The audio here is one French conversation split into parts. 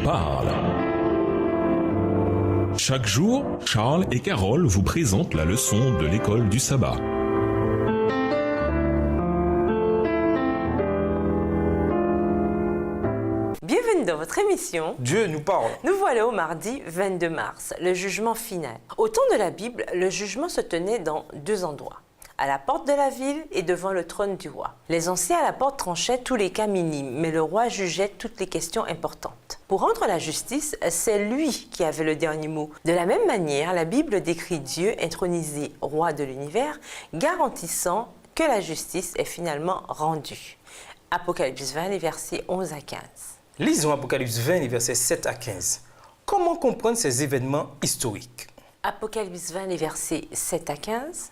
parle. Chaque jour, Charles et Carole vous présentent la leçon de l'école du sabbat. Bienvenue dans votre émission Dieu nous parle. Nous voilà au mardi 22 mars, le jugement final. Au temps de la Bible, le jugement se tenait dans deux endroits, à la porte de la ville et devant le trône du roi. Les anciens à la porte tranchaient tous les cas minimes, mais le roi jugeait toutes les questions importantes. Pour rendre la justice, c'est lui qui avait le dernier mot. De la même manière, la Bible décrit Dieu intronisé roi de l'univers, garantissant que la justice est finalement rendue. Apocalypse 20, les versets 11 à 15. Lisons Apocalypse 20, les versets 7 à 15. Comment comprendre ces événements historiques? Apocalypse 20, les versets 7 à 15.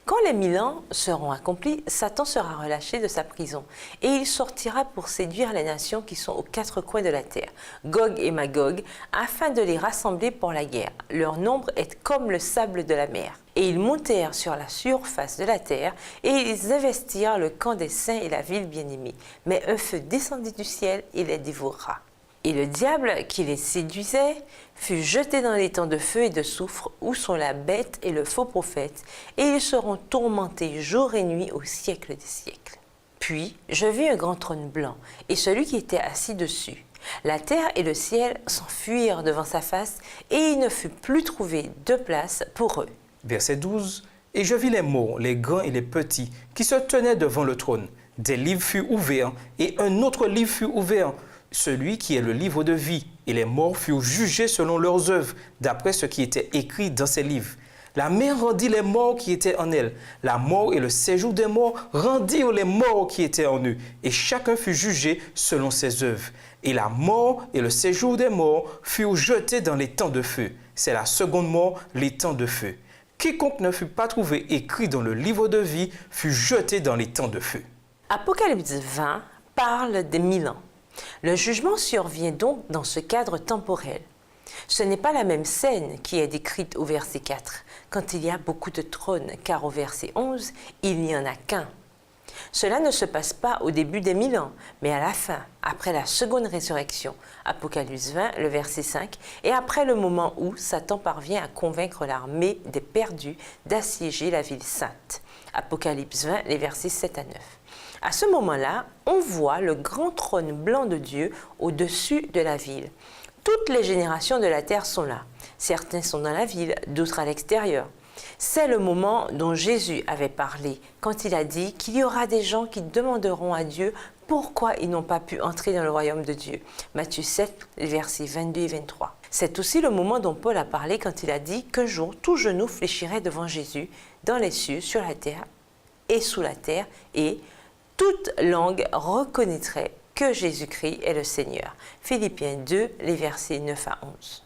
Quand les 1000 ans seront accomplis, Satan sera relâché de sa prison et il sortira pour séduire les nations qui sont aux quatre coins de la terre, Gog et Magog, afin de les rassembler pour la guerre. Leur nombre est comme le sable de la mer. Et ils montèrent sur la surface de la terre et ils investirent le camp des saints et la ville bien-aimée. Mais un feu descendit du ciel et les dévorera. Et le diable qui les séduisait fut jeté dans les temps de feu et de soufre où sont la bête et le faux prophète, et ils seront tourmentés jour et nuit au siècle des siècles. Puis je vis un grand trône blanc et celui qui était assis dessus. La terre et le ciel s'enfuirent devant sa face et il ne fut plus trouvé de place pour eux. Verset 12. Et je vis les morts, les grands et les petits, qui se tenaient devant le trône. Des livres furent ouverts et un autre livre fut ouvert, celui qui est le livre de vie, et les morts furent jugés selon leurs œuvres, d'après ce qui était écrit dans ces livres. La mer rendit les morts qui étaient en elle. La mort et le séjour des morts rendirent les morts qui étaient en eux, et chacun fut jugé selon ses œuvres. Et la mort et le séjour des morts furent jetés dans les temps de feu. C'est la seconde mort, les temps de feu. Quiconque ne fut pas trouvé écrit dans le livre de vie fut jeté dans les temps de feu. Apocalypse 20 parle des 1000 ans. Le jugement survient donc dans ce cadre temporel. Ce n'est pas la même scène qui est décrite au verset 4, quand il y a beaucoup de trônes, car au verset 11, il n'y en a qu'un. Cela ne se passe pas au début des 1000 ans, mais à la fin, après la seconde résurrection, Apocalypse 20, le verset 5, et après le moment où Satan parvient à convaincre l'armée des perdus d'assiéger la ville sainte. Apocalypse 20, les versets 7 à 9. À ce moment-là, on voit le grand trône blanc de Dieu au-dessus de la ville. Toutes les générations de la terre sont là. Certains sont dans la ville, d'autres à l'extérieur. C'est le moment dont Jésus avait parlé quand il a dit qu'il y aura des gens qui demanderont à Dieu pourquoi ils n'ont pas pu entrer dans le royaume de Dieu. Matthieu 7, versets 22 et 23. C'est aussi le moment dont Paul a parlé quand il a dit qu'un jour tout genou fléchirait devant Jésus dans les cieux, sur la terre et sous la terre, et toute langue reconnaîtrait que Jésus-Christ est le Seigneur. Philippiens 2, les versets 9 à 11.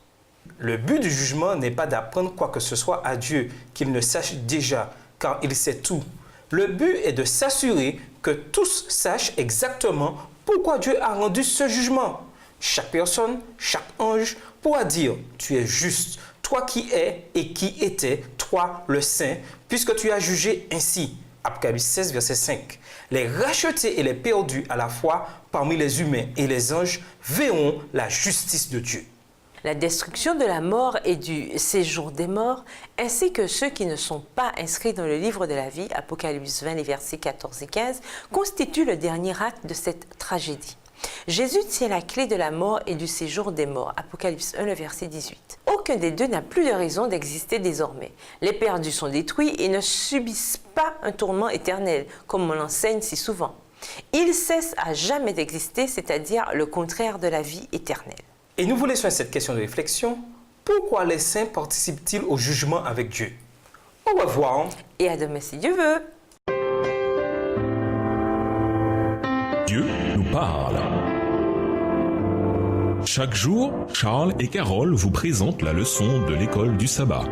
Le but du jugement n'est pas d'apprendre quoi que ce soit à Dieu qu'il ne sache déjà, car il sait tout. Le but est de s'assurer que tous sachent exactement pourquoi Dieu a rendu ce jugement. Chaque personne, chaque ange pourra dire « Tu es juste, toi qui es et qui étais, toi le Saint, puisque tu as jugé ainsi. » Apocalypse 16, verset 5. Les rachetés et les perdus à la fois parmi les humains et les anges verront la justice de Dieu. La destruction de la mort et du séjour des morts, ainsi que ceux qui ne sont pas inscrits dans le livre de la vie, Apocalypse 20, les versets 14 et 15, constituent le dernier acte de cette tragédie. Jésus tient la clé de la mort et du séjour des morts, Apocalypse 1, le verset 18. Aucun des deux n'a plus de raison d'exister désormais. Les perdus sont détruits et ne subissent pas un tourment éternel, comme on l'enseigne si souvent. Ils cessent à jamais d'exister, c'est-à-dire le contraire de la vie éternelle. Et nous vous laissons cette question de réflexion. Pourquoi les saints participent-ils au jugement avec Dieu? Au revoir. Et à demain si Dieu veut. Dieu nous parle. Chaque jour, Charles et Carole vous présentent la leçon de l'école du sabbat.